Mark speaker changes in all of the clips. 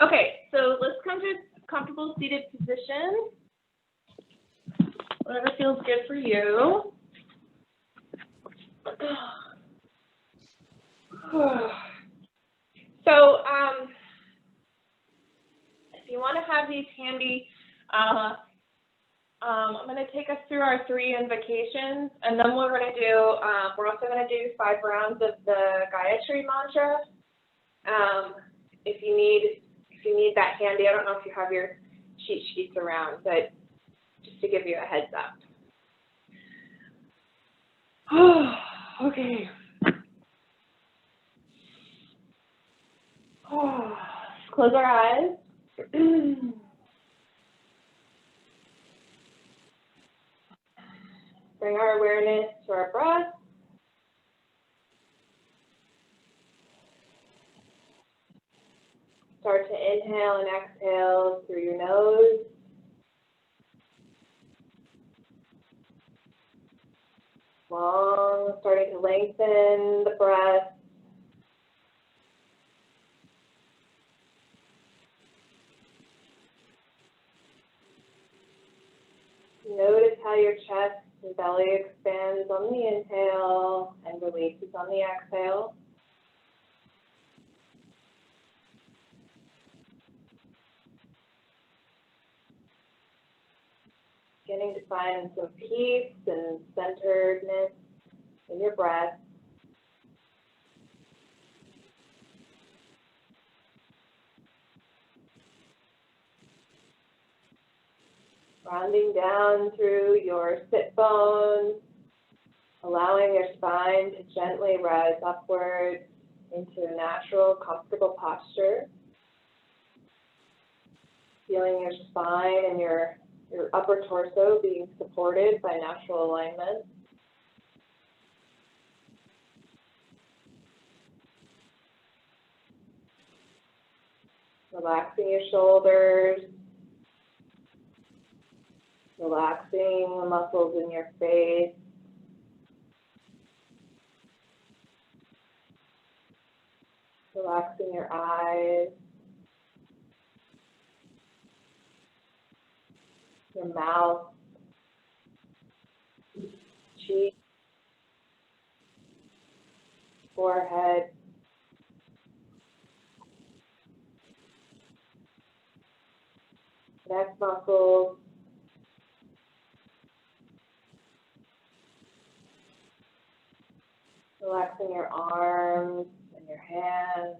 Speaker 1: Okay, so let's come to a comfortable seated position. Whatever feels good for you. So, if you want to have these handy, I'm going to take us through our 3 invocations, and then we're going to do, we're also going to do 5 rounds of the Gayatri mantra. If you need that handy, I don't know if you have your cheat sheets around, but just to give you a heads up. Okay. Close our eyes. Bring our awareness to our breath. Start to inhale and exhale through your nose. Long, starting to lengthen the breath. Notice how your chest and belly expands on the inhale and releases on the exhale. Beginning to find some peace and centeredness in your breath. Rounding down through your sit bones, allowing your spine to gently rise upward into a natural, comfortable posture. Feeling your spine and your upper torso being supported by natural alignment. Relaxing your shoulders. Relaxing the muscles in your face. Relaxing your eyes. Your mouth. Cheeks. Forehead. Neck muscles. Relaxing your arms and your hands.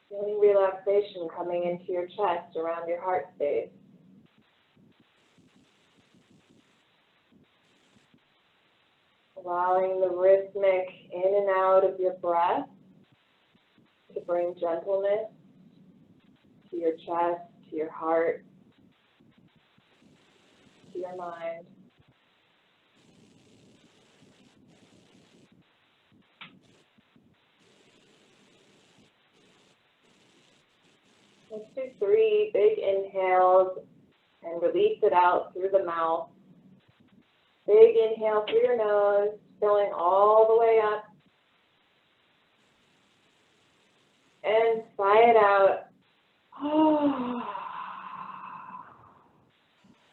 Speaker 1: Feeling relaxation coming into your chest around your heart space. Allowing the rhythmic in and out of your breath to bring gentleness to your chest, to your heart, to your mind. Let's do 3 big inhales and release it out through the mouth. Big inhale through your nose, filling all the way up. And sigh it out.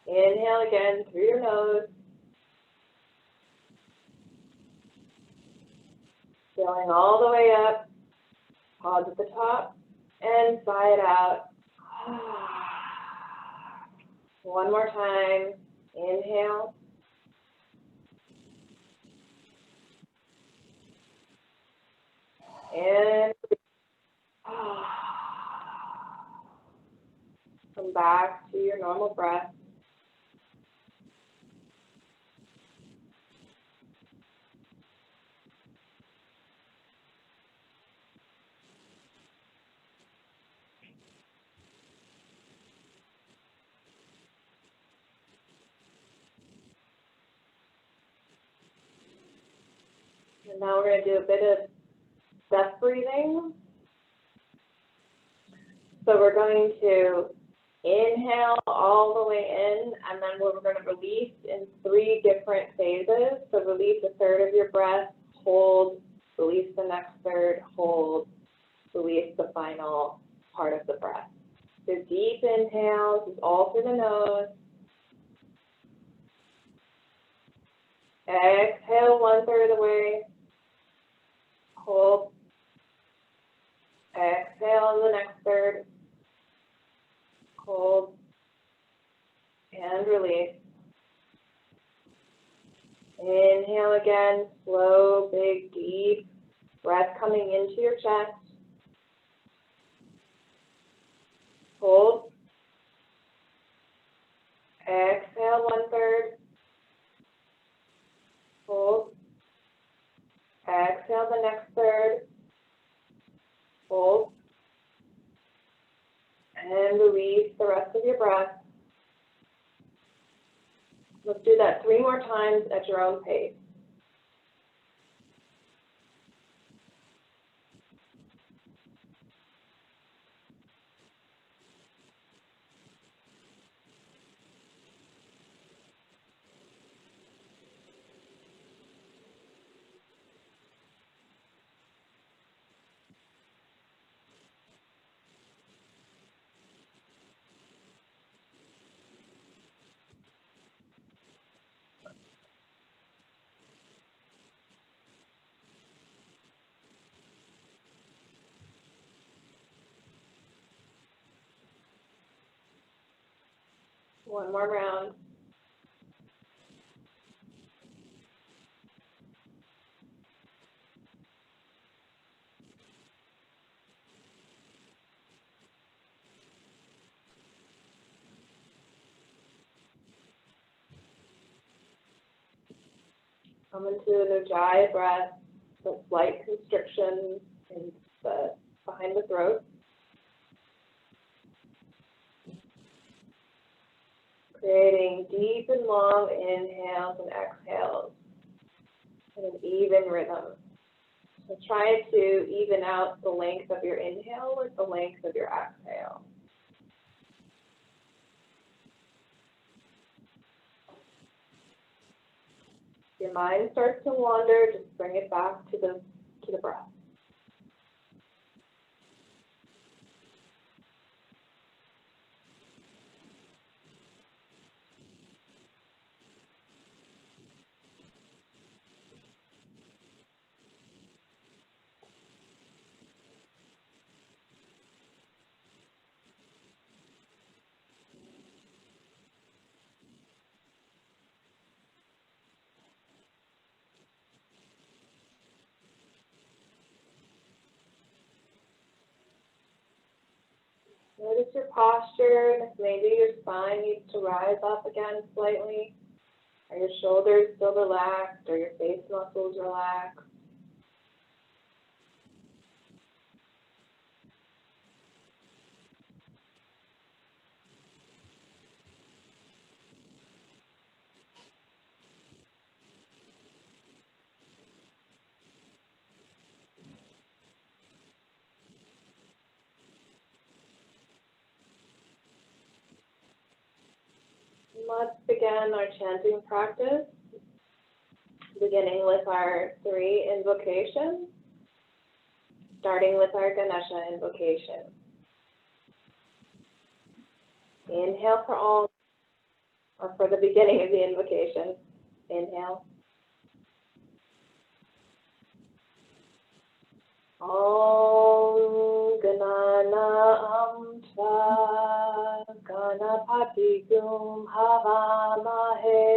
Speaker 1: Inhale again through your nose. Filling all the way up. Pause at the top. And sigh it out. One more time. Inhale. And come back to your normal breath. And now we're going to do a bit of depth breathing. So we're going to Inhale all the way in, and then we're going to release in 3 different phases. So release a third of your breath, hold, release the next third, hold, release the final part of the breath. So deep inhale, this is all through the nose. Exhale 1/3 of the way, hold, exhale the next third, hold, and release. Inhale again, slow, big, deep breath coming into your chest. Hold. Exhale 1/3. Hold. Exhale the next third. Hold. And release the rest of your breath. Let's do that 3 more times at your own pace. One more round. Come into an Ujjayi breath, with slight constriction in behind the throat. Creating deep and long inhales and exhales in an even rhythm. So try to even out the length of your inhale with the length of your exhale. If your mind starts to wander, just bring it back to the breath. Notice your posture, and if maybe your spine needs to rise up again slightly. Are your shoulders still relaxed? Are your face muscles relaxed? Let's begin our chanting practice, beginning with our 3 invocations, starting with our Ganesha invocation. Inhale for all, or for the beginning of the invocation. Inhale. Om Ganana Amtva Ganapati Gum Havamahe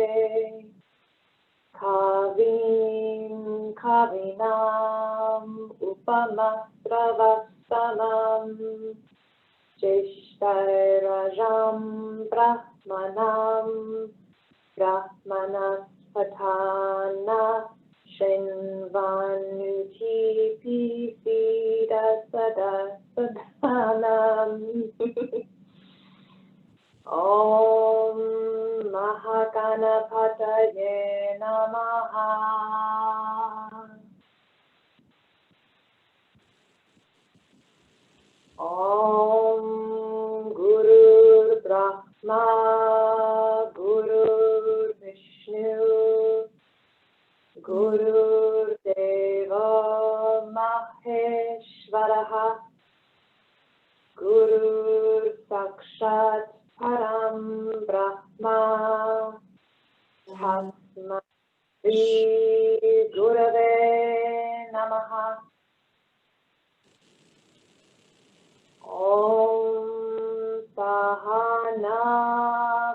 Speaker 1: Kavim Kavinam Upamastravastamam Jeshtairajam Brahmanam Brahmanaspatana Shinvanuti Pipida Sada Sadanam Om Mahaganapataye Namaha. Om Guru Bhagavaha Guru Sakshat Param Brahma Tasma Shri Gurave Namaha. Om Sahana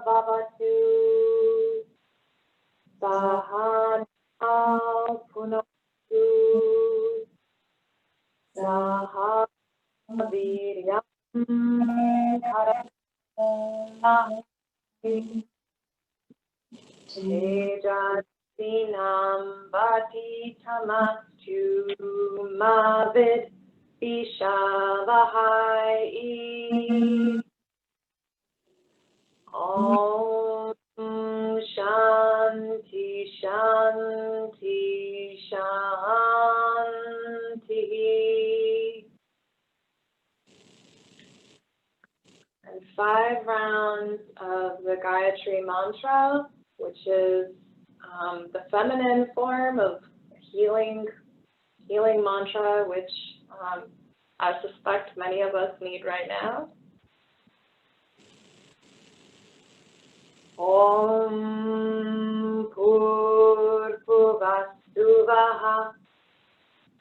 Speaker 1: Bhavatu Sahana Punatu Saha Viryam Haranahti Tejasinam Vati Tamastu Mavid Vishavahai. Om Shanti Shanti Shanti. And 5 rounds of the Gayatri Mantra, which is the feminine form of healing mantra, which I suspect many of us need right now. Om Purvastuvah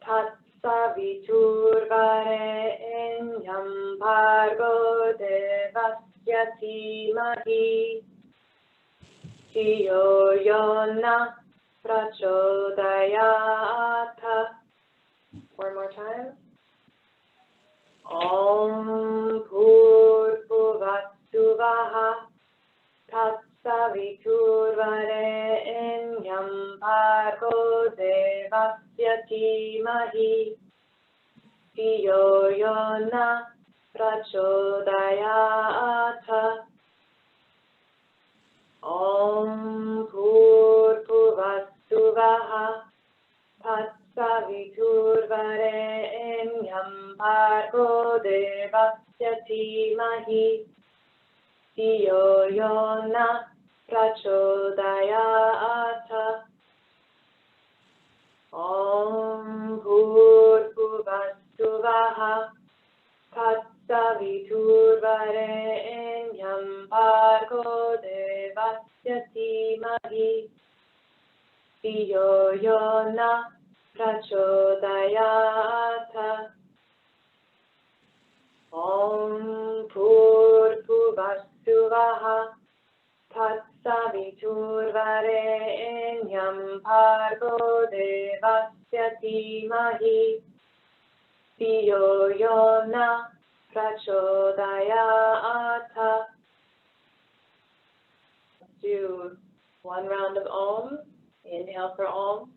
Speaker 1: Tatsaviturvarenyam Bhargo Devasya Dhimahi Dhiyo Yona Prachodayata. One more time. Om Purvastuvah Tatsaviturvarenyam Bhargo Devasya Dhimahi Dhiyo Yona Prachodayata. Om Purvastuvah Tatsaviturvarenyam Bhargo Devasya Dhimahi Dhiyo Yona Prachodayata. Om Purvastuvah Tatsaviturvarenyam Bhargo Devasya Dhimahi Dhiyo Yona Prachodayata. Om Purvastuvah Tatsaviturvarenyam Bhargo Devasya Dhimahi Dhiyo Yona Prachodayata. Let's do 1 round of Om. Inhale for Om.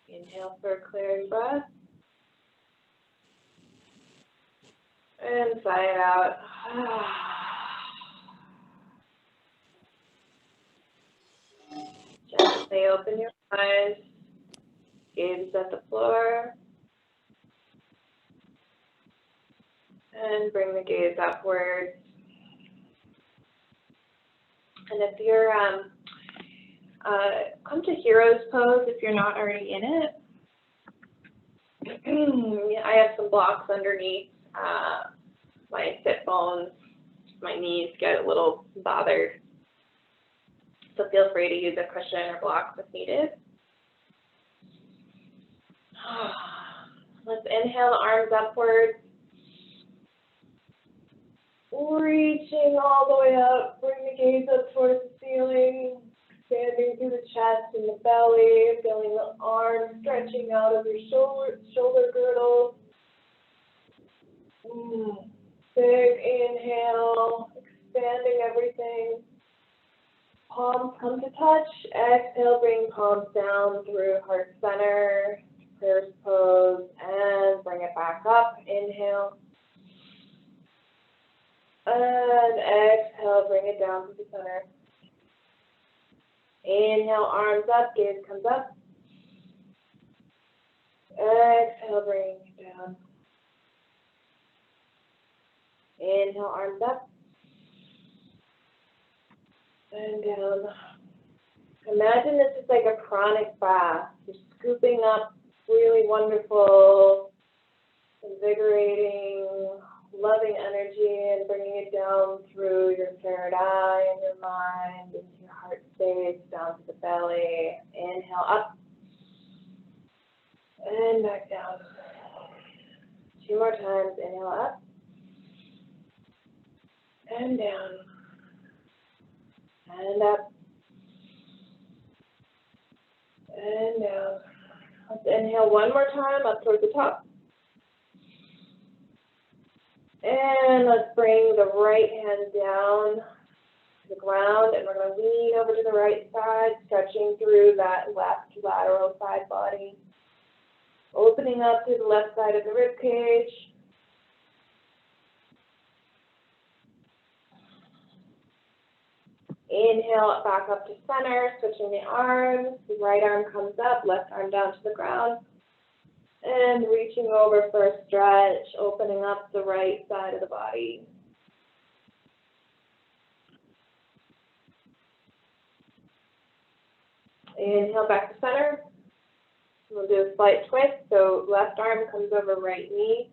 Speaker 1: Inhale for a clearing breath. And sigh it out. Gently open your eyes. Gaze at the floor. And bring the gaze upwards. And if you're, come to Hero's Pose if you're not already in it. I have some blocks underneath my sit bones. My knees get a little bothered. So feel free to use a cushion or blocks if needed. Let's inhale, arms upwards. Reaching all the way up, bring the gaze up towards the ceiling, expanding through the chest and the belly, feeling the arms stretching out of your shoulder girdle. Big inhale, expanding everything. Palms come to touch. Exhale, bring palms down through heart center, first pose, and bring it back up. Inhale. And exhale, bring it down to the center. Inhale, arms up, gaze comes up. Exhale, bring it down. Inhale, arms up. And down. Imagine this is like a chronic bath. You're scooping up really wonderful, invigorating, loving energy and bringing it down through your third eye and your mind into your heart space, down to the belly. Inhale up and back down. 2 more times. Inhale up and down and up and down. Let's inhale one more time up towards the top. And let's bring the right hand down to the ground, and we're going to lean over to the right side, stretching through that left lateral side body, opening up to the left side of the rib cage. Inhale back up to center, switching the arms. The right arm comes up, left arm down to the ground. And reaching over for a stretch, opening up the right side of the body. Inhale back to center. We'll do a slight twist. So left arm comes over right knee.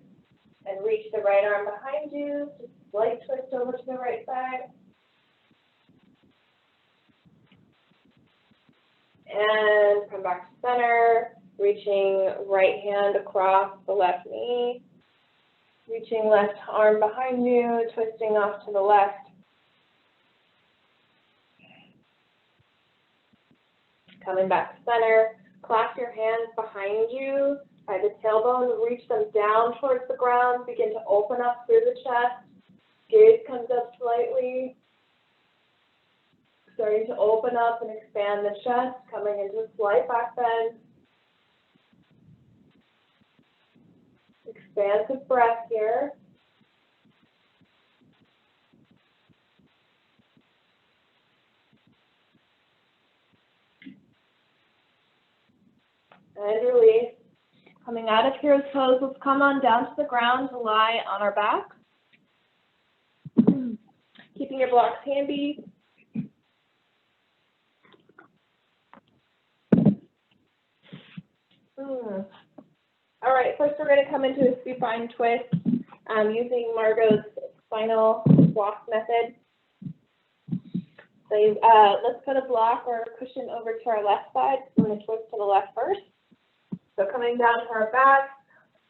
Speaker 1: And reach the right arm behind you. Just a slight twist over to the right side. And come back to center. Reaching right hand across the left knee, reaching left arm behind you, twisting off to the left. Coming back to center, clasp your hands behind you by the tailbone, reach them down towards the ground, begin to open up through the chest, gaze comes up slightly, starting to open up and expand the chest, coming into a slight back bend. Expansive breath here. And release. Coming out of hero's pose, let's come on down to the ground to lie on our back. Keeping your blocks handy. All right, first we're going to come into a supine twist using Margot's spinal block method. So let's put a block or a cushion over to our left side. We're going to twist to the left first. So coming down to our back,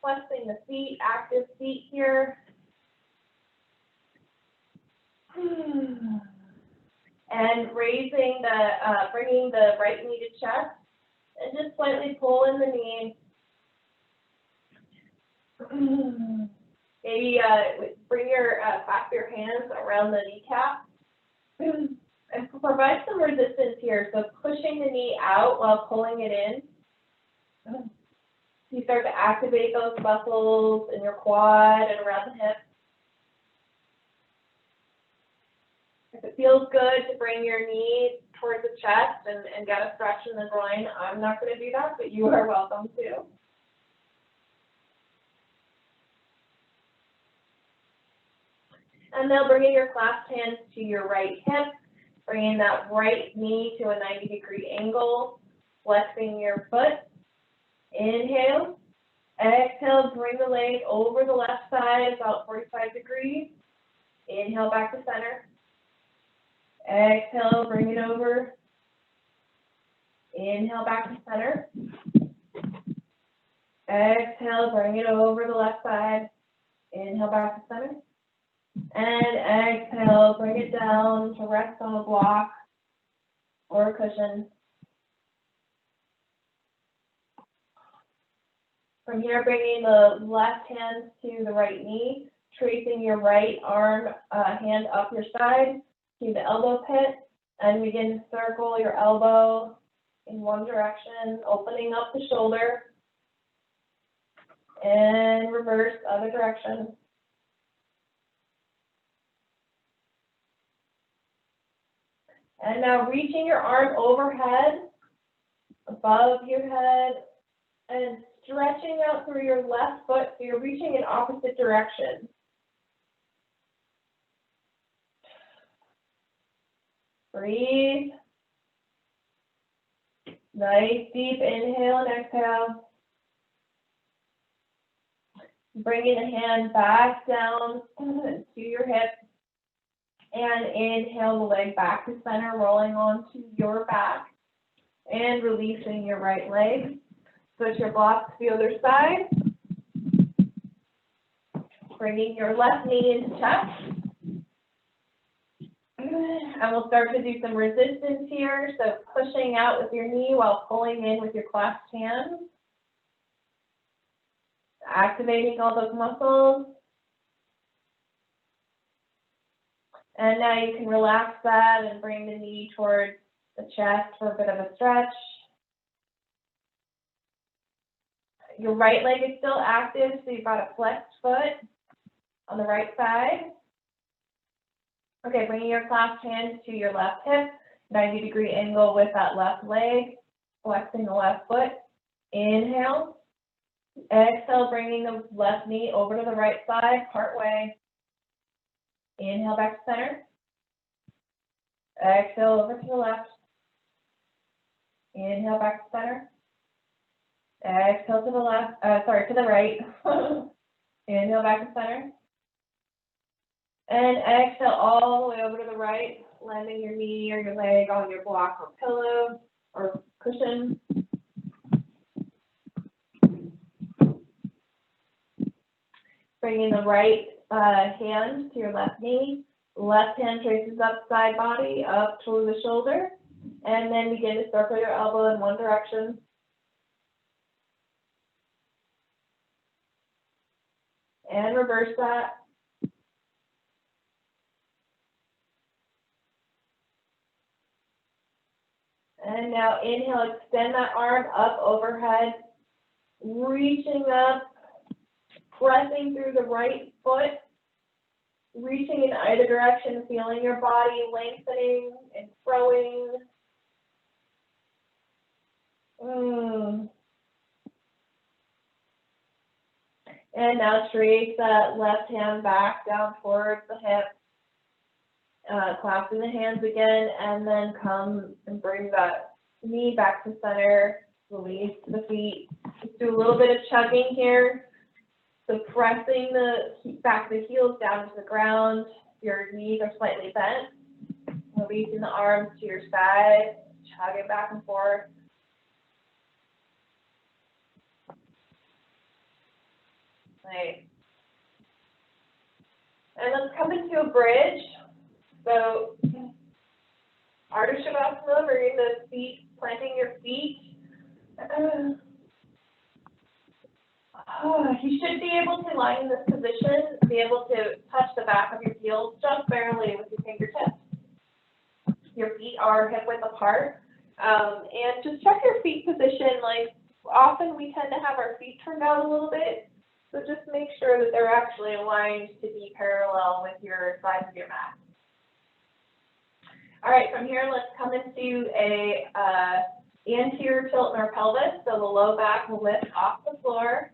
Speaker 1: flexing the feet, active feet here. And raising bringing the right knee to chest, and just slightly pull in the knee. Maybe bring clasp your hands around the kneecap and provide some resistance here. So pushing the knee out while pulling it in. You start to activate those muscles in your quad and around the hip. If it feels good to bring your knee towards the chest and get a stretch in the groin, I'm not going to do that, but you are welcome to. And now bringing your clasped hands to your right hip, bringing that right knee to a 90-degree angle, flexing your foot. Inhale. Exhale, bring the leg over the left side, about 45 degrees. Inhale, back to center. Exhale, bring it over. Inhale, back to center. Exhale, bring it over the left side. Inhale, back to center. And exhale, bring it down to rest on a block or a cushion. From here, bringing the left hand to the right knee, tracing your right arm, hand up your side to the elbow pit, and begin to circle your elbow in one direction, opening up the shoulder, and reverse other direction. And now reaching your arm overhead, above your head, and stretching out through your left foot so you're reaching in opposite directions. Breathe. Nice deep inhale and exhale. Bringing the hand back down to your hip. And inhale the leg back to center, rolling onto your back. And releasing your right leg. Switch your blocks to the other side. Bringing your left knee into chest. And we'll start to do some resistance here. So pushing out with your knee while pulling in with your clasped hands. Activating all those muscles. And now you can relax that and bring the knee towards the chest for a bit of a stretch. Your right leg is still active, so you've got a flexed foot on the right side. Okay, bringing your clasped hand to your left hip, 90-degree angle with that left leg, flexing the left foot. Inhale. Exhale, bringing the left knee over to the right side, part way. Inhale back to center. Exhale over to the left. Inhale back to center. Exhale to the left, to the right. Inhale back to center. And exhale all the way over to the right, landing your knee or your leg on your block or pillow or cushion. Bringing the right hand to your left knee. Left hand traces up side body, up toward the shoulder. And then begin to circle your elbow in one direction. And reverse that. And now inhale, extend that arm up overhead, reaching up, pressing through the right foot, reaching in either direction, feeling your body lengthening and growing. And now trace that left hand back down towards the hip. Clasping the hands again, and then come and bring that knee back to center, release the feet. Just do a little bit of chugging here. So pressing the back of the heels down to the ground. Your knees are slightly bent. Releasing the arms to your side, chugging back and forth. Nice. And let's come into a bridge. So, Ardha Shavasana, bringing the feet, planting your feet. You should be able to lie in this position, be able to touch the back of your heels just barely with your fingertips. Your feet are hip width apart. And just check your feet position. Like, often we tend to have our feet turned out a little bit. So just make sure that they're actually aligned to be parallel with your sides of your mat. All right, from here, let's come into a anterior tilt in our pelvis. So the low back will lift off the floor.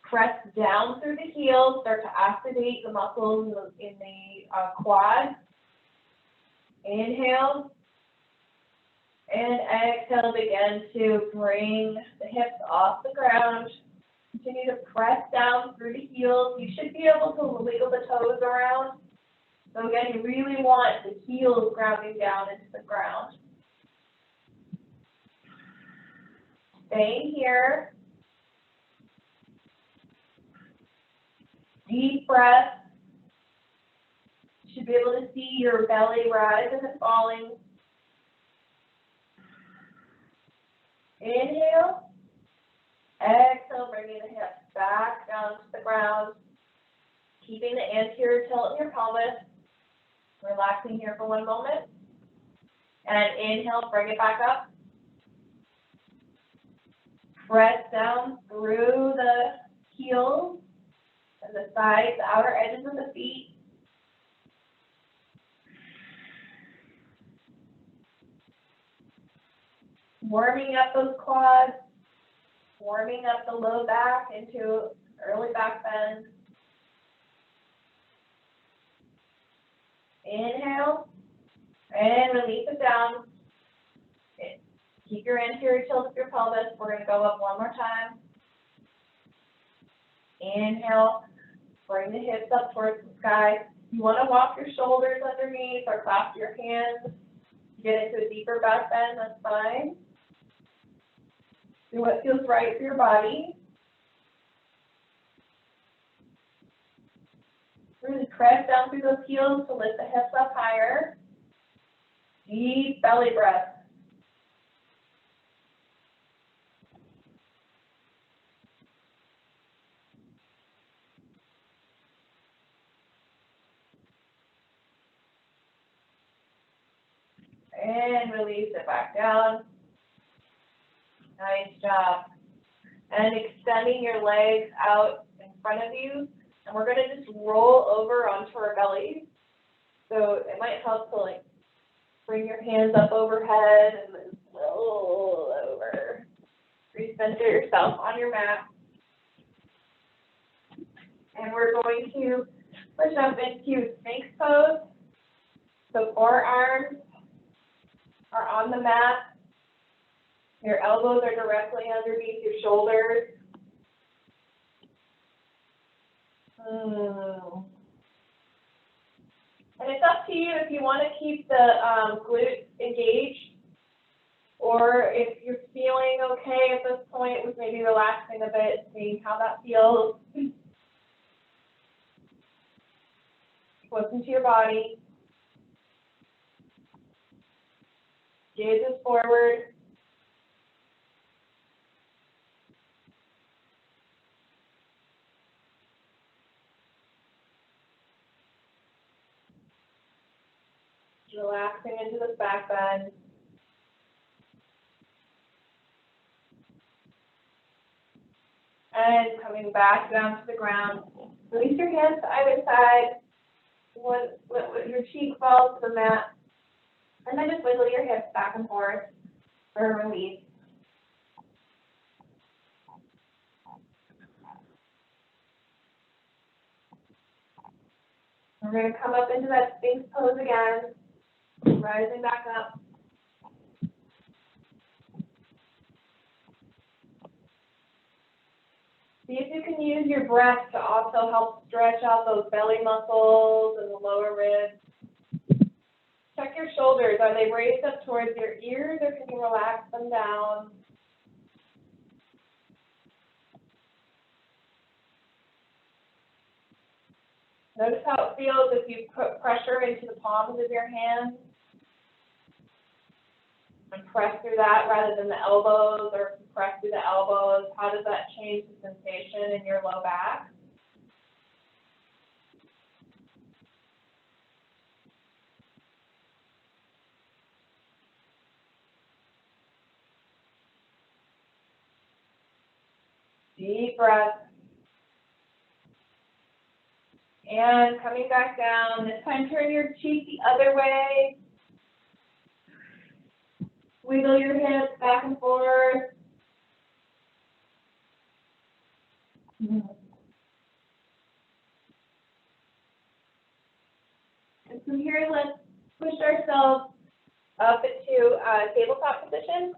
Speaker 1: Press down through the heels. Start to activate the muscles in the quad. Inhale. And exhale, begin to bring the hips off the ground. Continue to press down through the heels. You should be able to wiggle the toes around. So again, you really want the heels grounding down into the ground. Staying here. Deep breath. You should be able to see your belly rising and falling. Inhale. Exhale, bringing the hips back down to the ground. Keeping the anterior tilt in your pelvis. Relaxing here for one moment. And inhale, bring it back up. Press down through the heels and the sides, the outer edges of the feet. Warming up those quads, warming up the low back into early back bend. Inhale, and release it down. Keep your anterior tilt of your pelvis. We're going to go up one more time. Inhale, bring the hips up towards the sky. You want to walk your shoulders underneath or clasp your hands. Get into a deeper back bend, that's fine. Do what feels right for your body. Really press down through those heels to lift the hips up higher. Deep belly breath. And release it back down. Nice job. And extending your legs out in front of you. And we're going to just roll over onto our bellies. So it might help to like bring your hands up overhead and then roll over. Recenter yourself on your mat. And we're going to push up into Sphinx pose. So forearms are on the mat. Your elbows are directly underneath your shoulders. And it's up to you if you want to keep the glutes engaged, or if you're feeling okay at this point with maybe relaxing a bit, seeing how that feels. Listen to your body. Gazes forward. Relaxing into this back bend. And coming back down to the ground. Release your hands to either side. Let your cheek fall to the mat. And then just wiggle your hips back and forth for a release. We're going to come up into that Sphinx pose again, rising back up. See if you can use your breath to also help stretch out those belly muscles and the lower ribs. Check your shoulders. Are they raised up towards your ears, or can you relax them down? Notice how it feels if you put pressure into the palms of your hands. And press through that rather than the elbows, or press through the elbows. How does that change the sensation in your low back? Deep breath. And coming back down, this time turn your cheek the other way. Wiggle your hips back and forth. And from here, let's push ourselves up into tabletop position.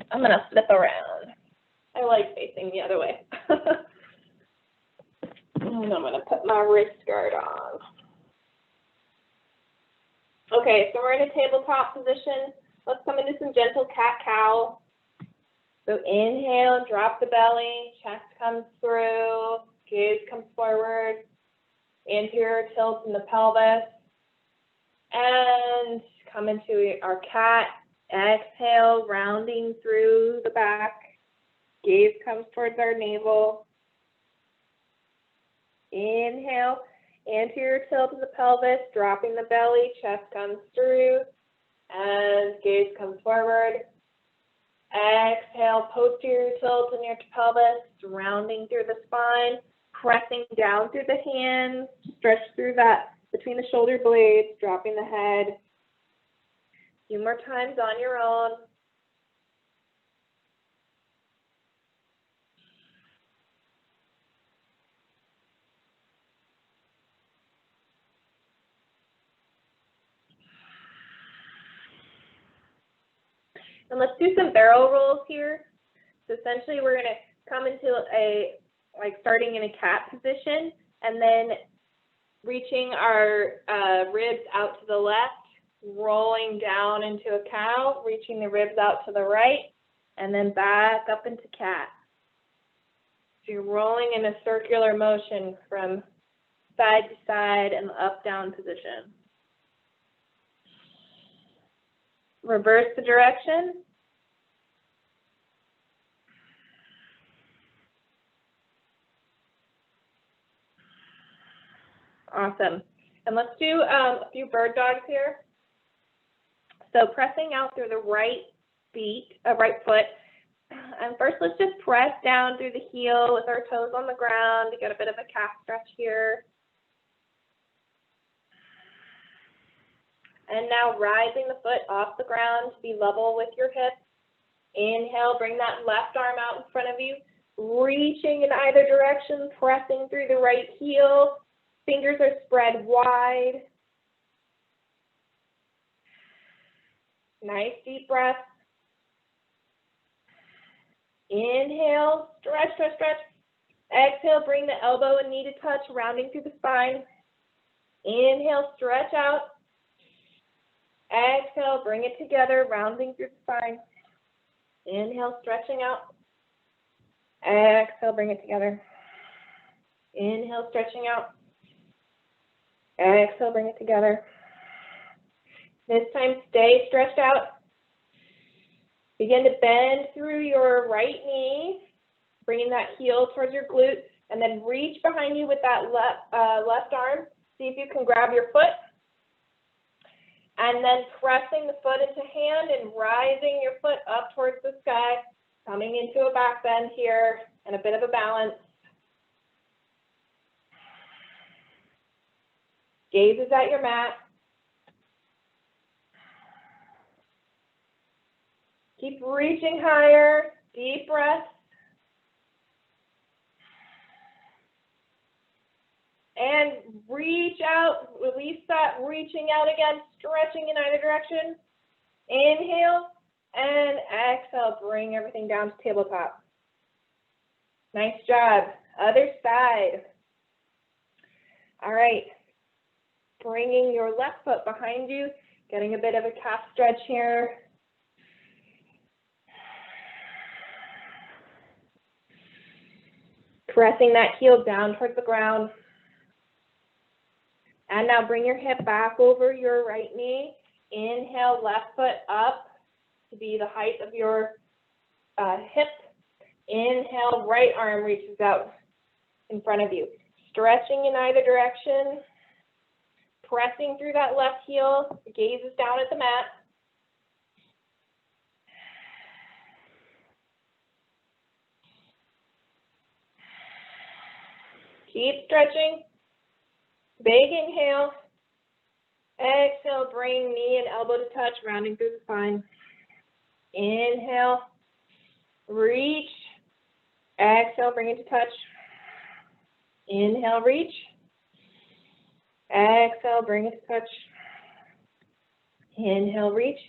Speaker 1: I'm gonna flip around. I like facing the other way. And I'm gonna put my wrist guard on. Okay, so we're in a tabletop position. Let's come into some gentle cat-cow. So inhale, drop the belly, chest comes through, gaze comes forward, anterior tilt in the pelvis, and come into our cat. Exhale, rounding through the back, gaze comes towards our navel. Inhale, anterior tilt in the pelvis, dropping the belly, chest comes through, and gaze comes forward. Exhale, posterior tilt in your pelvis, rounding through the spine. Pressing down through the hands, stretch through that between the shoulder blades, dropping the head. A few more times on your own. And let's do some barrel rolls here. So essentially we're going to come into starting in a cat position and then reaching our ribs out to the left, rolling down into a cow, reaching the ribs out to the right, and then back up into cat. So you're rolling in a circular motion from side to side and up down position. Reverse the direction. Awesome. And let's do a few bird dogs here. So pressing out through the right foot. And first, let's just press down through the heel with our toes on the ground to get a bit of a calf stretch here. And now rising the foot off the ground to be level with your hips. Inhale, bring that left arm out in front of you, reaching in either direction, pressing through the right heel. Fingers are spread wide. Nice deep breath. Inhale, stretch, stretch, stretch. Exhale, bring the elbow and knee to touch, rounding through the spine. Inhale, stretch out. Exhale, bring it together, rounding through the spine. Inhale, stretching out. Exhale, bring it together. Inhale, stretching out. Exhale, bring it together. This time, stay stretched out. Begin to bend through your right knee, bringing that heel towards your glute, and then reach behind you with that left arm. See if you can grab your foot. And then pressing the foot into hand and rising your foot up towards the sky, coming into a back bend here and a bit of a balance. Gaze is at your mat. Keep reaching higher, deep breath. And reach out, release that, reaching out again, stretching in either direction. Inhale and exhale, bring everything down to tabletop. Nice job. Other side. All right. Bringing your left foot behind you, getting a bit of a calf stretch here. Pressing that heel down towards the ground. And now bring your hip back over your right knee. Inhale, left foot up to be the height of your hip. Inhale, right arm reaches out in front of you. Stretching in either direction. Pressing through that left heel. Gaze is down at the mat. Keep stretching. Big inhale. Exhale, bring knee and elbow to touch, rounding through the spine. Inhale. Reach. Exhale, bring it to touch. Inhale, reach. Exhale, bring it to touch. Inhale, reach.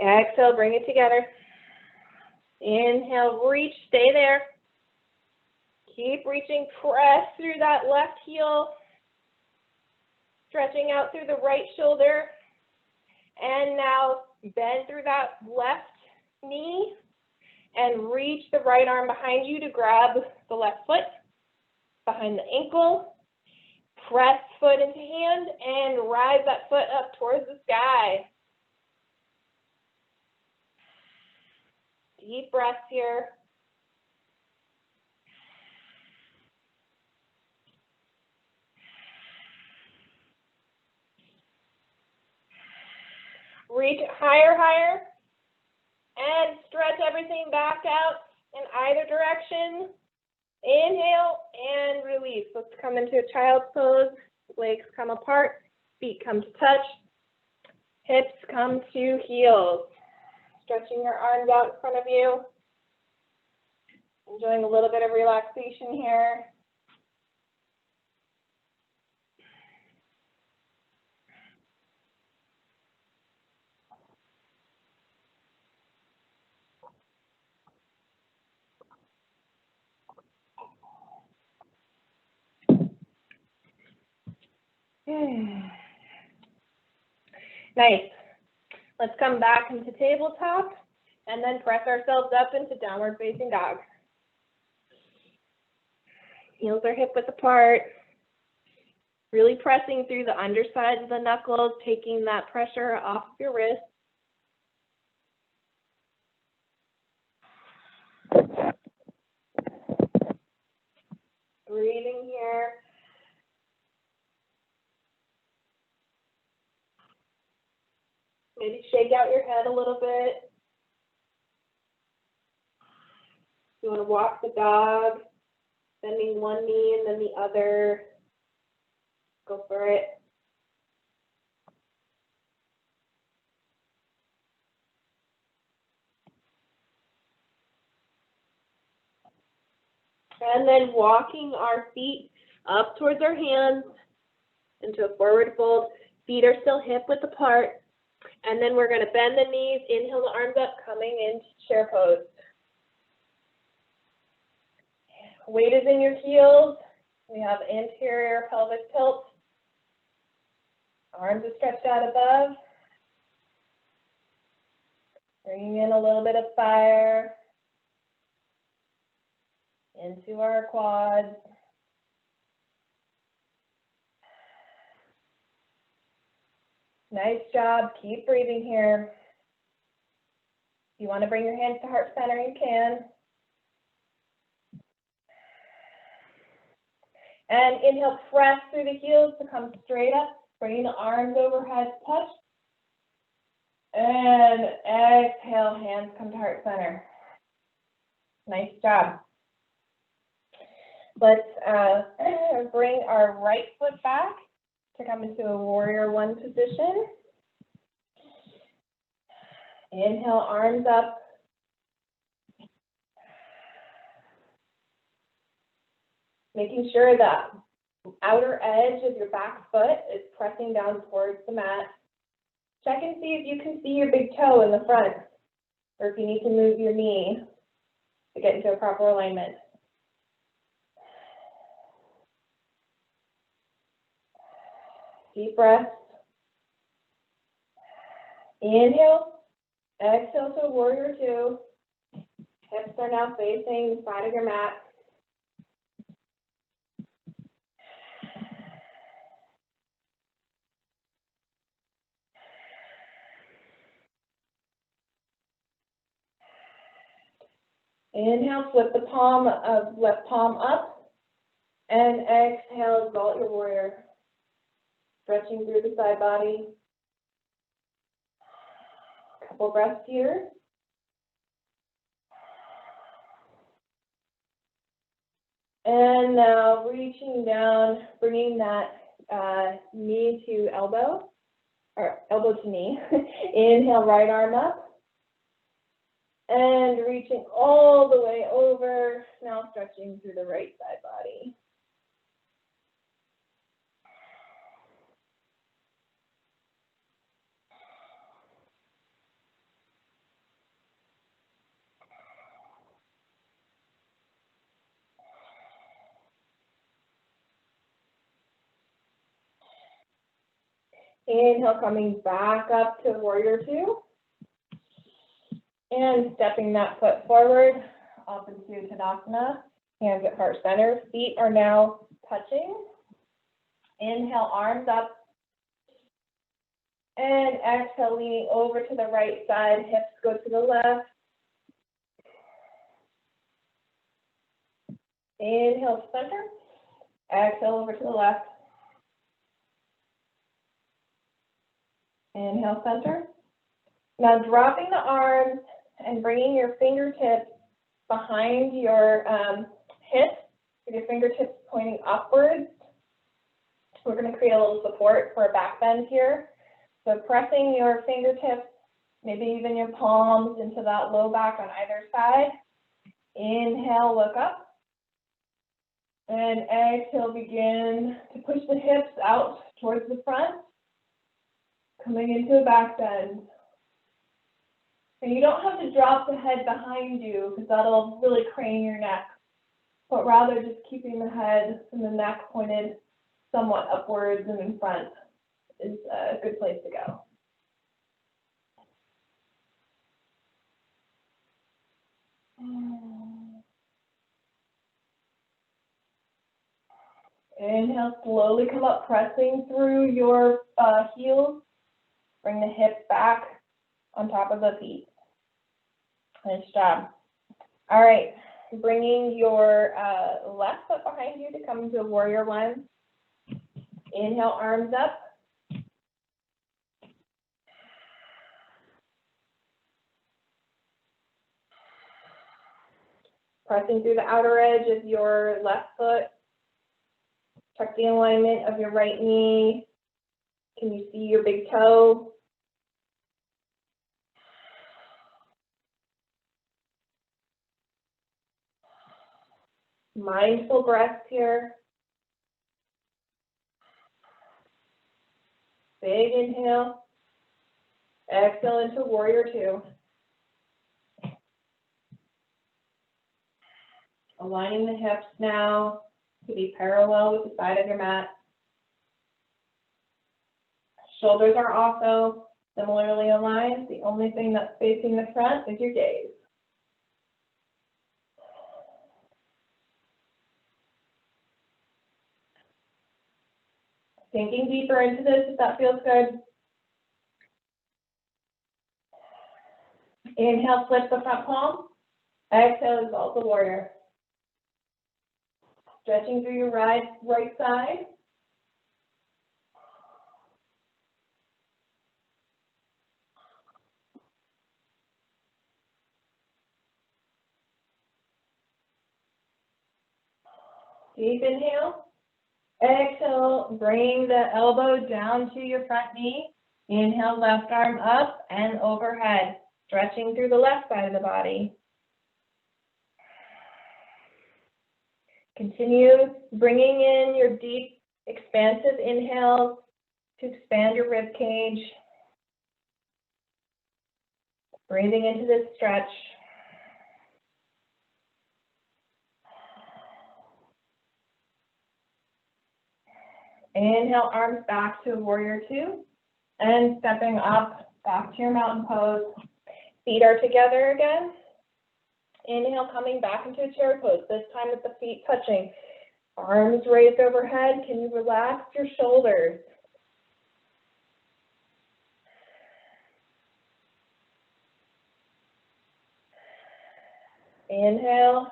Speaker 1: Exhale, bring it together. Inhale, reach, stay there. Keep reaching, press through that left heel. Stretching out through the right shoulder. And now bend through that left knee and reach the right arm behind you to grab the left foot behind the ankle. Press foot into hand and rise that foot up towards the sky. Deep breaths here. Reach higher, higher, and stretch everything back out in either direction. Inhale and release. Let's come into a child's pose. Legs come apart, feet come to touch, hips come to heels. Stretching your arms out in front of you. Enjoying a little bit of relaxation here. Nice. Let's come back into tabletop and then press ourselves up into downward facing dog. Heels are hip width apart. Really pressing through the undersides of the knuckles, taking that pressure off of your wrist. Breathing here. Maybe shake out your head a little bit. You want to walk the dog, bending one knee and then the other. Go for it. And then walking our feet up towards our hands into a forward fold. Feet are still hip width apart. And then we're going to bend the knees, inhale the arms up, coming into chair pose. Weight is in your heels. We have anterior pelvic tilt. Arms are stretched out above. Bringing in a little bit of fire into our quads. Nice job. Keep breathing here. If you want to bring your hands to heart center, you can. And inhale, press through the heels to come straight up. Bringing the arms overhead, touch. And exhale, hands come to heart center. Nice job. Let's bring our right foot back to come into a warrior one position. Inhale, arms up. Making sure that outer edge of your back foot is pressing down towards the mat. Check and see if you can see your big toe in the front, or if you need to move your knee to get into a proper alignment. Deep breath. Inhale. Exhale to warrior two. Hips are now facing the side of your mat. Inhale, flip the palm of left palm up. And exhale, exalt your warrior. Stretching through the side body. Couple breaths here. And now reaching down, bringing that knee to elbow, or elbow to knee. Inhale, right arm up. And reaching all the way over, now stretching through the right side body. Inhale, coming back up to warrior two. And stepping that foot forward, up into Tadasana. Hands at heart center. Feet are now touching. Inhale, arms up. And exhale, leaning over to the right side. Hips go to the left. Inhale, center. Exhale, over to the left. Inhale, center. Now dropping the arms and bringing your fingertips behind your hips with your fingertips pointing upwards. We're going to create a little support for a back bend here. So pressing your fingertips, maybe even your palms into that low back on either side. Inhale, look up. And exhale, begin to push the hips out towards the front, coming into a back bend. And you don't have to drop the head behind you because that'll really crane your neck, but rather just keeping the head and the neck pointed somewhat upwards and in front is a good place to go. Inhale, slowly come up, pressing through your heels. Bring the hips back on top of the feet. Nice job. All right, bringing your left foot behind you to come into a warrior one. Inhale, arms up. Pressing through the outer edge of your left foot. Check the alignment of your right knee. Can you see your big toe? Mindful breaths here. Big inhale. Exhale into warrior two. Aligning the hips now to be parallel with the side of your mat. Shoulders are also similarly aligned. The only thing that's facing the front is your gaze. Sinking deeper into this if that feels good. Inhale, flip the front palm. Exhale, exalt the warrior. Stretching through your right side. Deep inhale. Exhale, bring the elbow down to your front knee. Inhale, left arm up and overhead, stretching through the left side of the body. Continue bringing in your deep, expansive inhales to expand your rib cage. Breathing into this stretch. Inhale, arms back to warrior two. And stepping up, back to your mountain pose. Feet are together again. Inhale, coming back into a chair pose, this time with the feet touching. Arms raised overhead. Can you relax your shoulders? Inhale,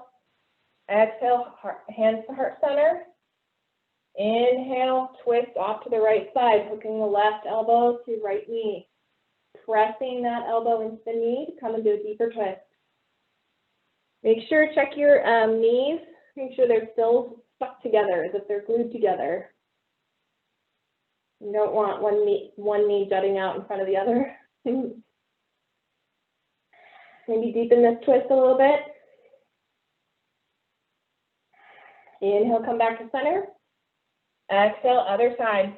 Speaker 1: exhale, hands to heart center. Inhale, twist off to the right side, hooking the left elbow to right knee. Pressing that elbow into the knee to come into a deeper twist. Make sure, check your knees. Make sure they're still stuck together, as if they're glued together. You don't want one knee jutting out in front of the other. Maybe deepen this twist a little bit. Inhale, come back to center. Exhale, other side.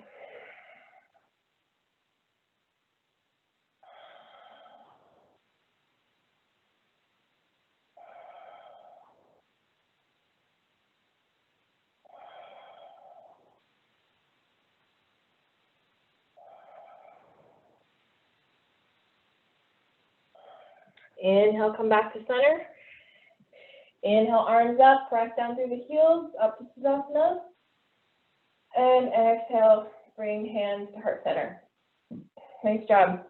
Speaker 1: Inhale, come back to center. Inhale, arms up, press down through the heels, up to Tadasana. And exhale, bring hands to heart center. Nice job.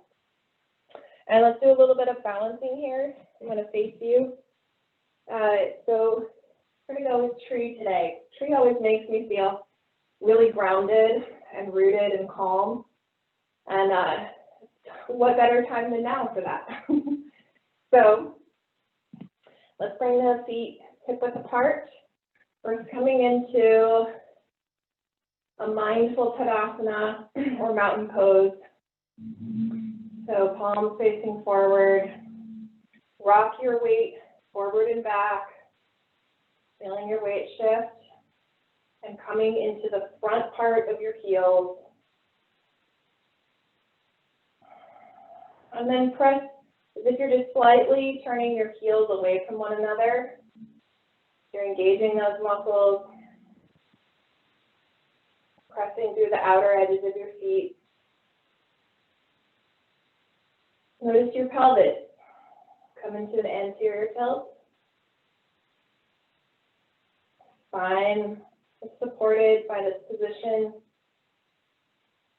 Speaker 1: And let's do a little bit of balancing here. I'm going to face you. So we're going to go with tree today. Tree always makes me feel really grounded and rooted and calm. And what better time than now for that? So let's bring the feet hip width apart. We're coming into a mindful Tadasana or mountain pose. So palms facing forward, rock your weight forward and back, feeling your weight shift, and coming into the front part of your heels. And then press as if you're just slightly turning your heels away from one another. You're engaging those muscles, pressing through the outer edges of your feet. Notice your pelvis. Come into the anterior tilt. Spine is supported by this position.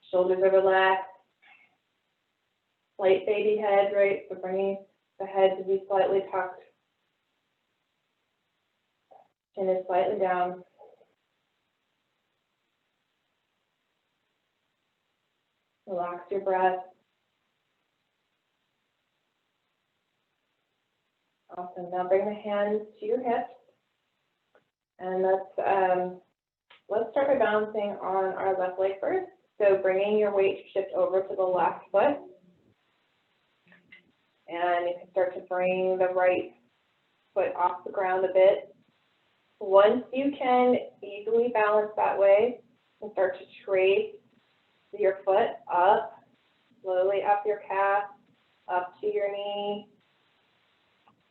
Speaker 1: Shoulders are relaxed. Slight baby head, right? So bringing the head to be slightly tucked. Chin is slightly down. Relax your breath. Awesome. Now bring the hands to your hips. And let's start by balancing on our left leg first. So bringing your weight to shift over to the left foot. And you can start to bring the right foot off the ground a bit. Once you can easily balance that way, you can start to trace your foot up, slowly up your calf, up to your knee.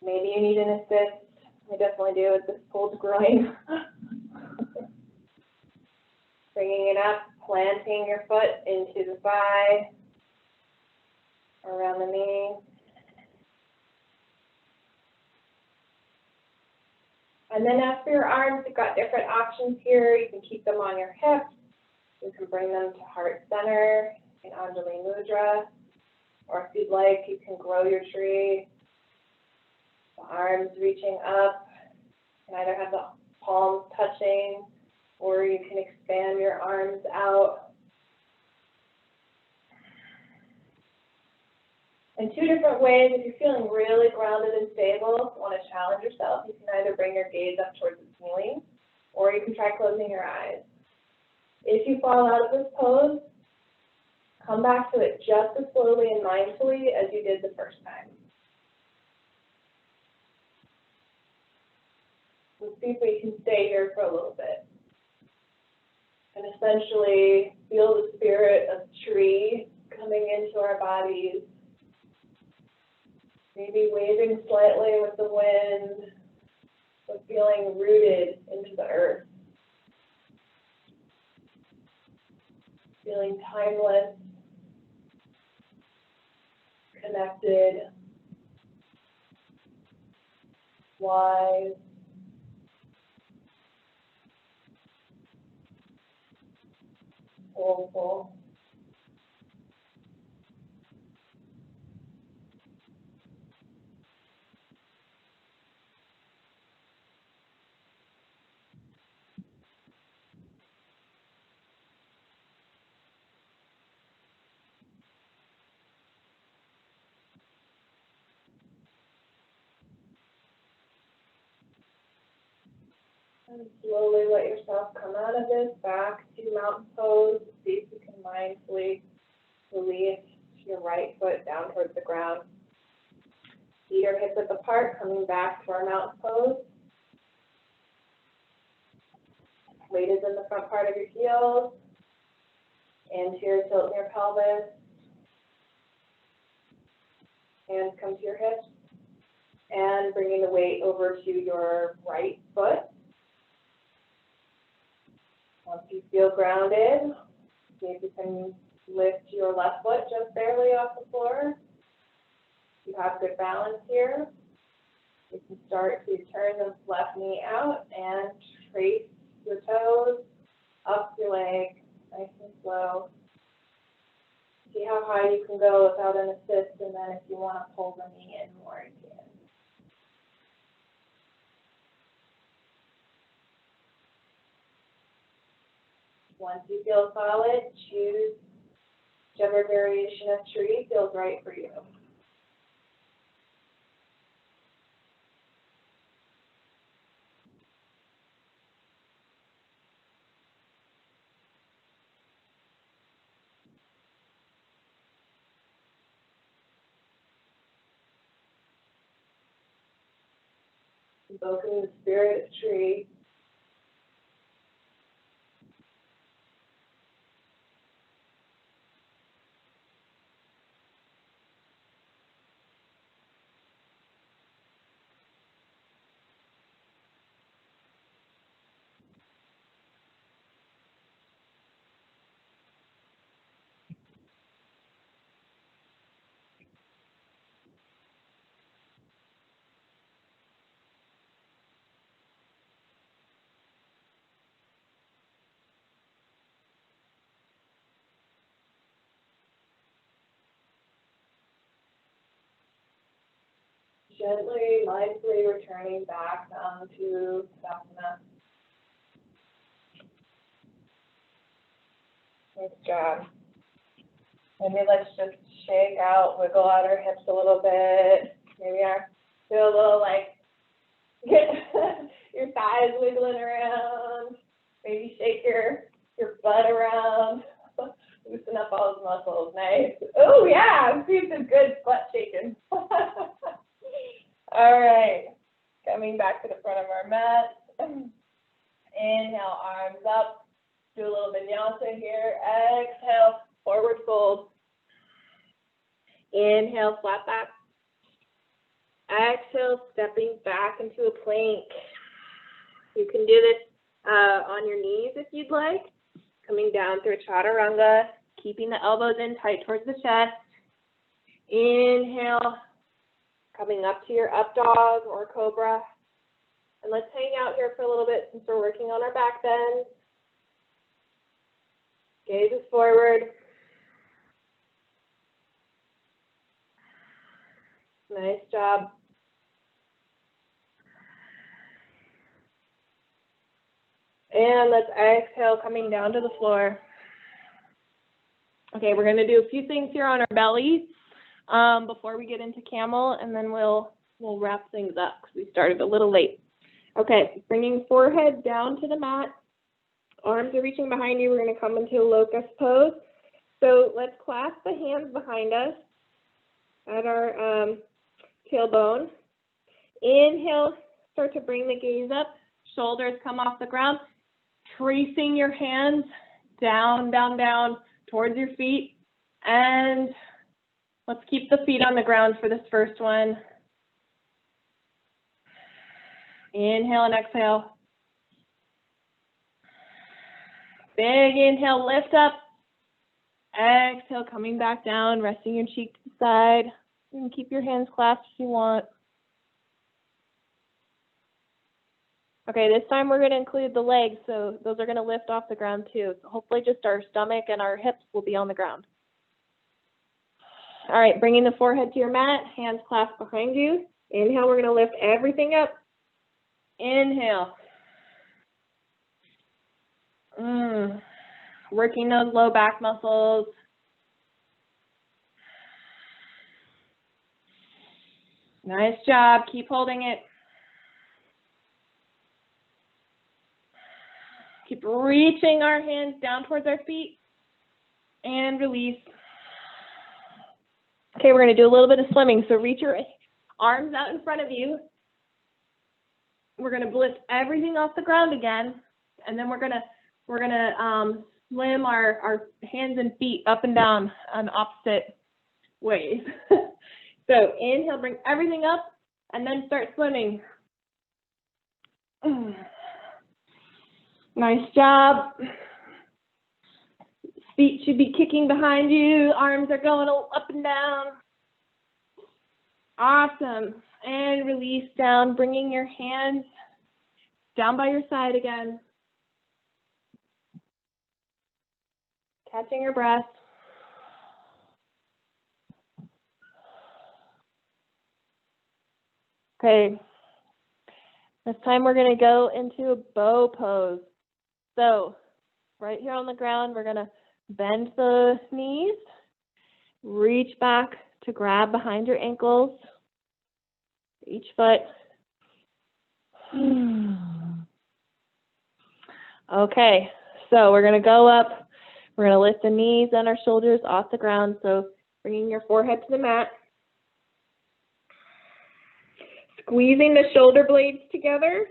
Speaker 1: Maybe you need an assist. I definitely do with this pulled groin. Bringing it up, planting your foot into the thigh, around the knee. And then as for your arms, you've got different options here. You can keep them on your hips. You can bring them to heart center in Anjali Mudra. Or if you'd like, you can grow your tree. The arms reaching up. You can either have the palms touching, or you can expand your arms out. In two different ways, if you're feeling really grounded and stable, want to challenge yourself, you can either bring your gaze up towards the ceiling, or you can try closing your eyes. If you fall out of this pose, come back to it just as slowly and mindfully as you did the first time. Let's see if we can stay here for a little bit. And essentially feel the spirit of tree coming into our bodies. Maybe waving slightly with the wind, but feeling rooted into the earth. Feeling timeless, connected, wise, soulful. And slowly let yourself come out of this, back to mountain pose. See if you can mindfully release your right foot down towards the ground. Feet are hip width apart, coming back to our mountain pose. Weight is in the front part of your heels. Anterior tilt in your pelvis. Hands come to your hips. And bringing the weight over to your right foot. Once you feel grounded, see if you can lift your left foot just barely off the floor. You have good balance here. You can start to turn the left knee out and trace your toes up your leg, nice and slow. See how high you can go without an assist, and then if you want to pull the knee in more, you can. Once you feel solid, choose whichever variation of tree feels right for you. Invoking the spirit of tree. Gently, mindfully returning back down to Sapna. Nice job. Maybe let's just shake out, wiggle out our hips a little bit. Maybe feel a little like get your thighs wiggling around. Maybe shake your butt around. Loosen up all those muscles. Nice. Oh yeah, I'm seeing some good butt shaking. All right. Coming back to the front of our mat. Inhale, arms up. Do a little vinyasa here. Exhale, forward fold. Inhale, flat back. Exhale, stepping back into a plank. You can do this on your knees if you'd like. Coming down through chaturanga, keeping the elbows in tight towards the chest. Inhale, coming up to your up dog or cobra. And let's hang out here for a little bit since we're working on our back bend. Gaze is forward. Nice job. And let's exhale, coming down to the floor. Okay, we're going to do a few things here on our belly before we get into camel, and then we'll wrap things up because we started a little late. Okay, bringing forehead down to the mat. Arms are reaching behind you. We're going to come into a locust pose. So let's clasp the hands behind us at our tailbone. Inhale, start to bring the gaze up. Shoulders come off the ground. Tracing your hands down, down, down towards your feet. And let's keep the feet on the ground for this first one. Inhale and exhale. Big inhale, lift up. Exhale, coming back down, resting your cheek to the side. And keep your hands clasped if you want. Okay, this time we're going to include the legs, so those are going to lift off the ground too. So hopefully just our stomach and our hips will be on the ground. All right, bringing the forehead to your mat, hands clasped behind you. Inhale, we're going to lift everything up. Inhale. Working those low back muscles. Nice job. Keep holding it. Keep reaching our hands down towards our feet and release. Okay, we're going to do a little bit of swimming. So reach your arms out in front of you. We're going to lift everything off the ground again, and then we're going to swim our hands and feet up and down on opposite ways. So inhale, bring everything up, and then start swimming. Nice job. Feet should be kicking behind you. Arms are going up and down. Awesome. And release down, bringing your hands down by your side again. Catching your breath. Okay. This time we're going to go into a bow pose. So right here on the ground, we're going to bend the knees, reach back to grab behind your ankles, each foot. Okay, so we're going to go up. We're going to lift the knees and our shoulders off the ground. So bringing your forehead to the mat. Squeezing the shoulder blades together.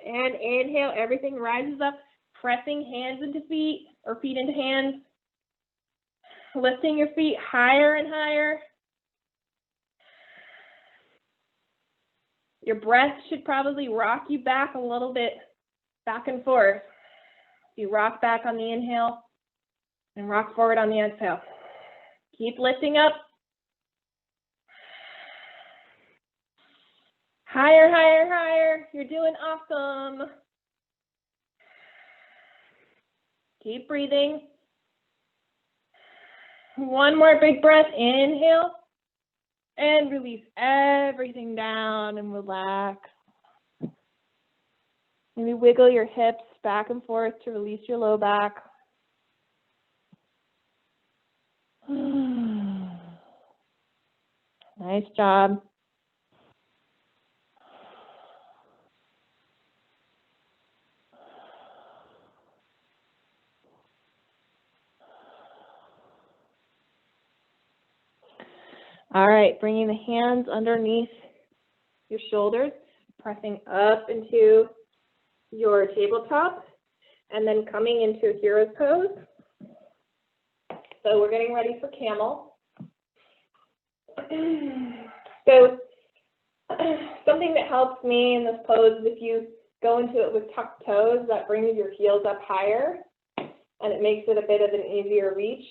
Speaker 1: And inhale, everything rises up, pressing hands into feet or feet into hands. Lifting your feet higher and higher. Your breath should probably rock you back a little bit, back and forth. You rock back on the inhale and rock forward on the exhale. Keep lifting up. Higher, higher, higher. You're doing awesome. Keep breathing. One more big breath. Inhale. And release everything down and relax. Maybe wiggle your hips back and forth to release your low back. Nice job. All right, bringing the hands underneath your shoulders, pressing up into your tabletop, and then coming into a hero's pose. So we're getting ready for camel. So something that helps me in this pose is if you go into it with tucked toes, that brings your heels up higher, and it makes it a bit of an easier reach.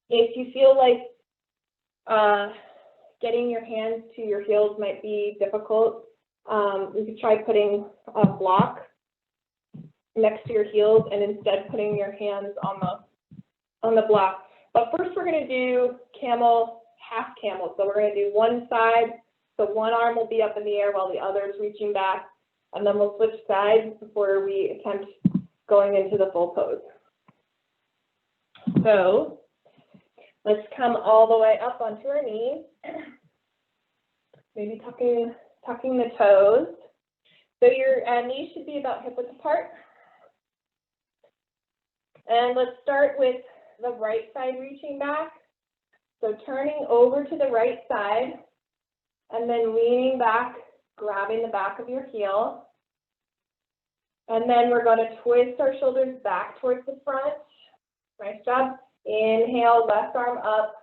Speaker 1: If you feel like getting your hands to your heels might be difficult, you could try putting a block next to your heels and instead putting your hands on the block. But first we're going to do camel, half camel. So we're going to do one side, so one arm will be up in the air while the other is reaching back, and then we'll switch sides before we attempt going into the full pose. So let's come all the way up onto our knees, maybe tucking the toes. So your knees should be about hip width apart. And let's start with the right side reaching back. So turning over to the right side and then leaning back, grabbing the back of your heel. And then we're going to twist our shoulders back towards the front. Nice job. Inhale, left arm up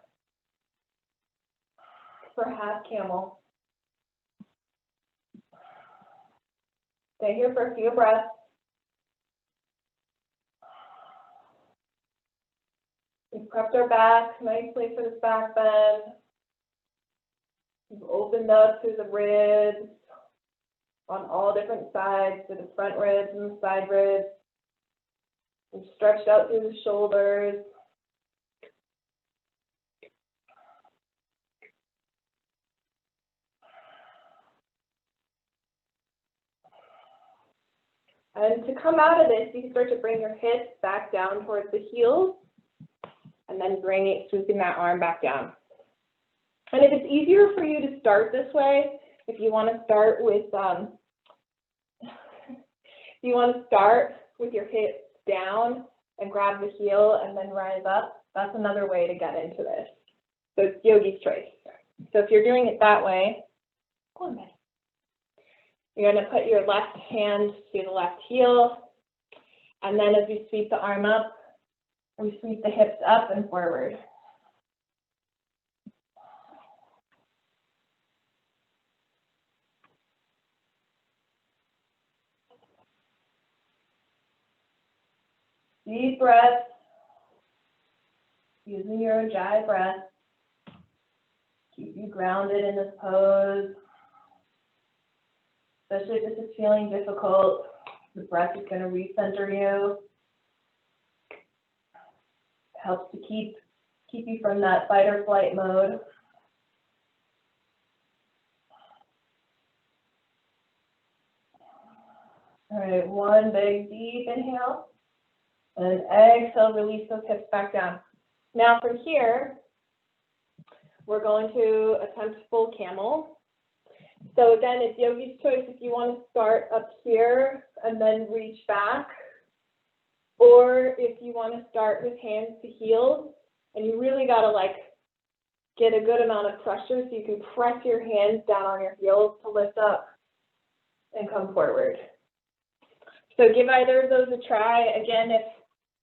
Speaker 1: for half camel. Stay here for a few breaths. We've prepped our back nicely for this back bend. We've opened up through the ribs on all different sides, to the front ribs and the side ribs. We've stretched out through the shoulders. And to come out of this, you can start to bring your hips back down towards the heels, and then swooping that arm back down. And if it's easier for you to start this way, if you want to start with your hips down and grab the heel and then rise up, that's another way to get into this. So it's yogi's choice. So if you're doing it that way, go on, Betty. You're going to put your left hand to the left heel, and then as we sweep the arm up, we sweep the hips up and forward. Deep breath, using your Ujjayi breath. Keep you grounded in this pose. Especially if this is feeling difficult, the breath is going to recenter you. It helps to keep you from that fight or flight mode. All right, one big deep inhale. And exhale, release those hips back down. Now from here, we're going to attempt full camel. So again, it's yogi's choice if you want to start up here and then reach back, or if you want to start with hands to heels, and you really got to like get a good amount of pressure so you can press your hands down on your heels to lift up and come forward. So give either of those a try. Again, if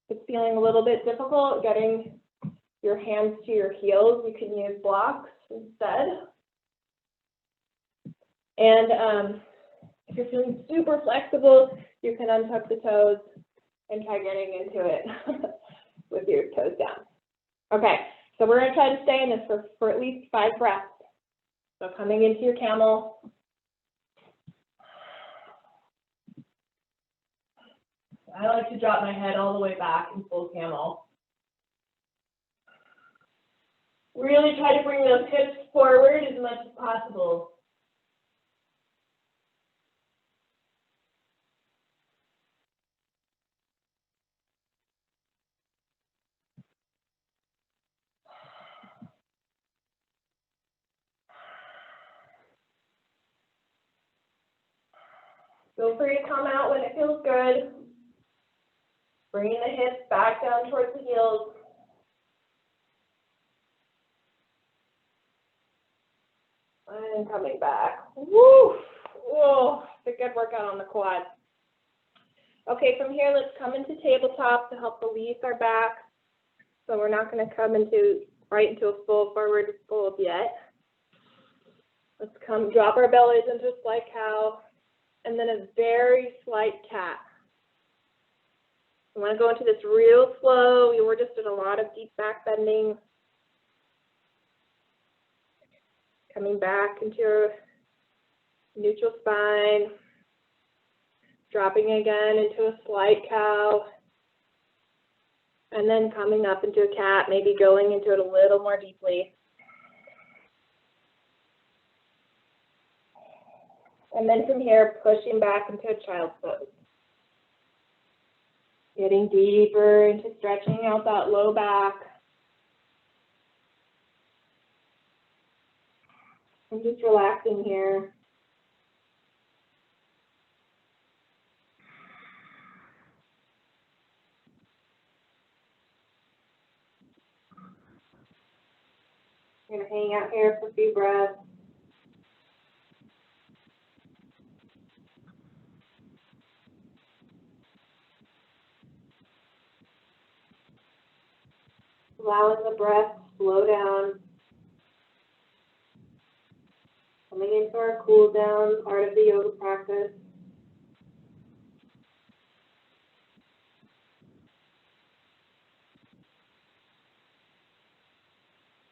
Speaker 1: it's feeling a little bit difficult getting your hands to your heels, you can use blocks instead. And if you're feeling super flexible, you can untuck the toes and try getting into it with your toes down. Okay, so we're going to try to stay in this for at least 5 breaths. So coming into your camel. I like to drop my head all the way back in full camel. Really try to bring those hips forward as much as possible. Feel free to come out when it feels good. Bringing the hips back down towards the heels. And coming back. Woo! Whoa, it's a good workout on the quad. Okay, from here, let's come into tabletop to help release our back. So we're not going to come right into a full forward fold yet. Let's drop our bellies into a slight cow, and then a very slight cat. I want to go into this real slow. We were just in a lot of deep back bending. Coming back into your neutral spine. Dropping again into a slight cow. And then coming up into a cat, maybe going into it a little more deeply. And then from here, pushing back into a child's pose. Getting deeper into stretching out that low back. I'm just relaxing here. I'm going to hang out here for a few breaths. Allowing the breath to slow down. Coming into our cool down part of the yoga practice.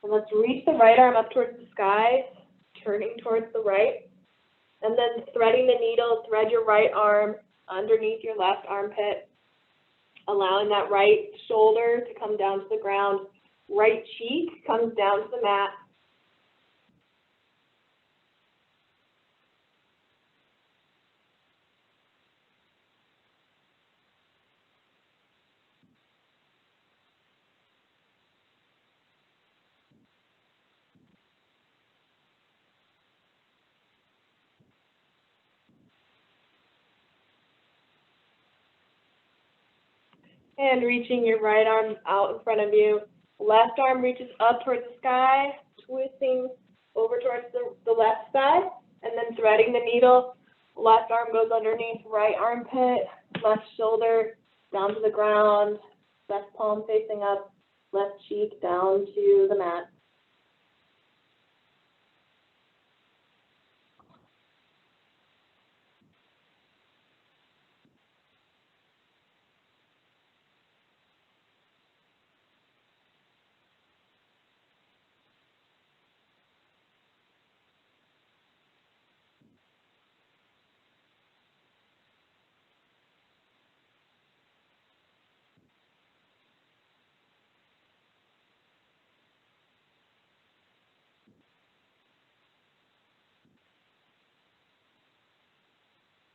Speaker 1: And let's reach the right arm up towards the sky, turning towards the right. And then threading the needle, thread your right arm underneath your left armpit, allowing that right shoulder to come down to the ground. Right cheek comes down to the mat. And reaching your right arm out in front of you. Left arm reaches up towards the sky, twisting over towards the left side, and then threading the needle. Left arm goes underneath right armpit, left shoulder down to the ground, left palm facing up, left cheek down to the mat.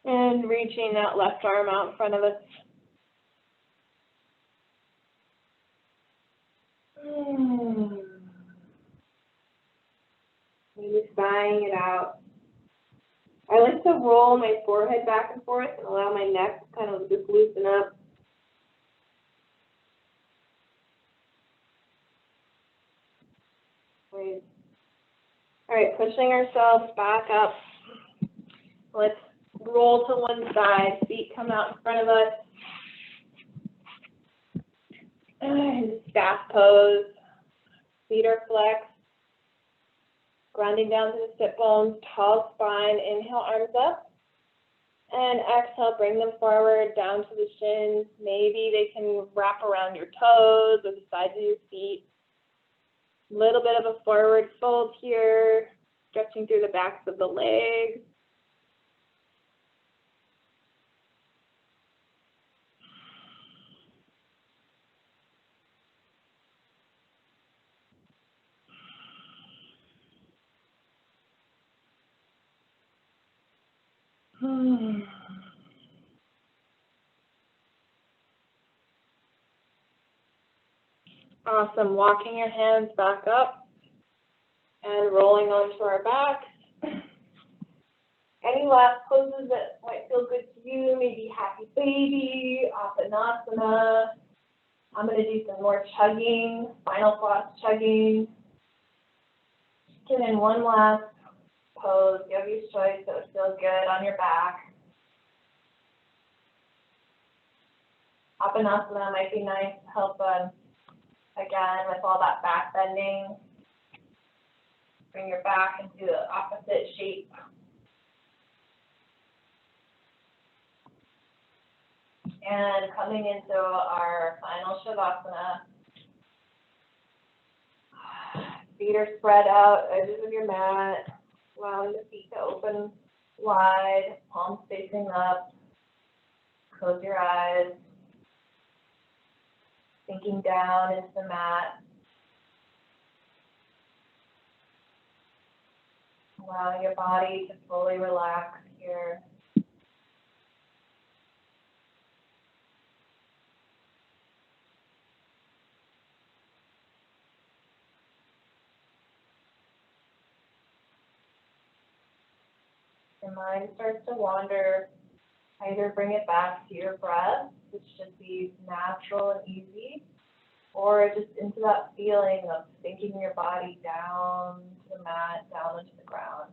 Speaker 1: And reaching that left arm out in front of us. Maybe sighing it out. I like to roll my forehead back and forth and allow my neck to kind of just loosen up. Great. All right, pushing ourselves back up. Let's roll to one side. Feet come out in front of us. And staff pose. Feet are flexed. Grounding down to the sit bones. Tall spine. Inhale, arms up. And exhale, bring them forward, down to the shins. Maybe they can wrap around your toes or the sides of your feet. A little bit of a forward fold here, stretching through the backs of the legs. Awesome. Walking your hands back up and rolling onto our backs. Any last poses that might feel good to you? Maybe happy baby, asanasana. I'm going to do some more chugging, spinal floss chugging. Get in one last pose, yogi's choice, that would feel good on your back. Apanasana might be nice to help, again, with all that back bending. Bring your back into the opposite shape. And coming into our final Shavasana. Feet are spread out, edges of your mat, allowing the feet to open wide, palms facing up. Close your eyes. Sinking down into the mat. Allowing your body to fully relax here. Your mind starts to wander, either bring it back to your breath, which should be natural and easy, or just into that feeling of sinking your body down to the mat, down into the ground.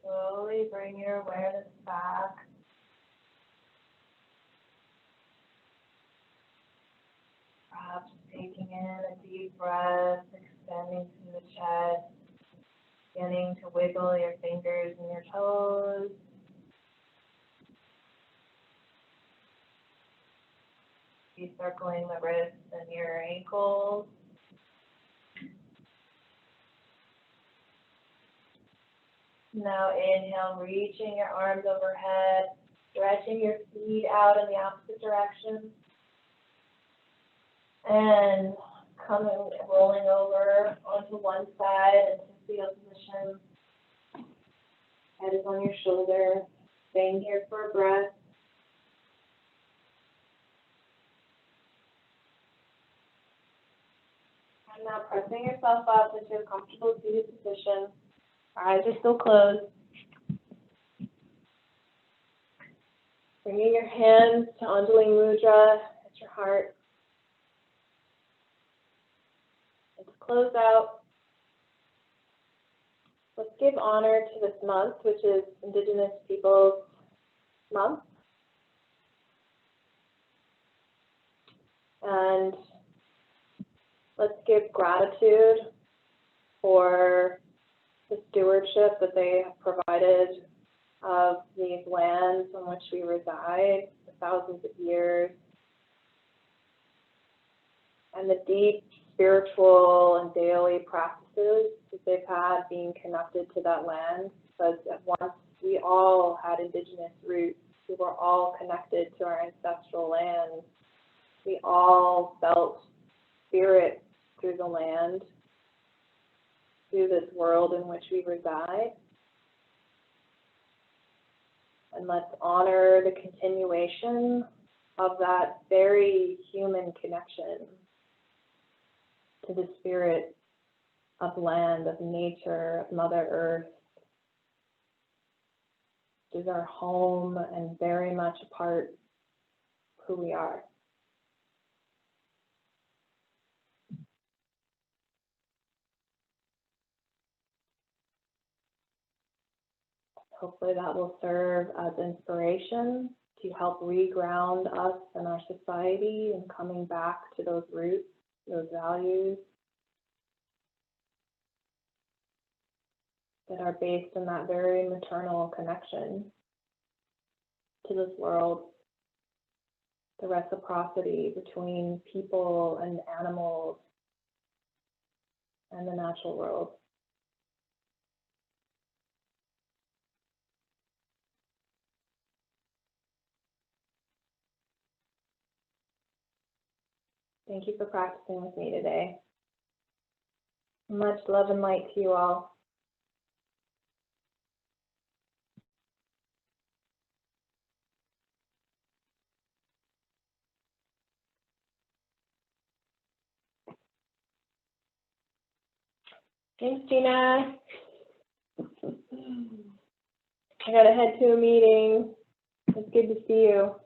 Speaker 1: Slowly bring your awareness back. Perhaps taking in a deep breath, extending through the chest, beginning to wiggle your fingers and your toes. Circling the wrists and your ankles. Now inhale, reaching your arms overhead, stretching your feet out in the opposite direction. And coming, rolling over onto one side into fetal position. Head is on your shoulder. Staying here for a breath. And now pressing yourself up into a comfortable seated position. Eyes are still closed. Bringing your hands to Anjali Mudra at your heart. And to close out, let's give honor to this month, which is Indigenous Peoples Month. And let's give gratitude for the stewardship that they have provided of these lands on which we reside for thousands of years, and the deep spiritual and daily practices that they've had being connected to that land, because at once we all had indigenous roots. We were all connected to our ancestral lands. We all felt spirit through the land, through this world in which we reside. And let's honor the continuation of that very human connection to the spirit of land, of nature, of Mother Earth. It is our home and very much a part of who we are. Hopefully that will serve as inspiration to help reground us and our society in coming back to those roots, those values that are based in that very maternal connection to this world, the reciprocity between people and animals and the natural world. Thank you for practicing with me today. Much love and light to you all. Thanks, Gina. I gotta head to a meeting. It's good to see you.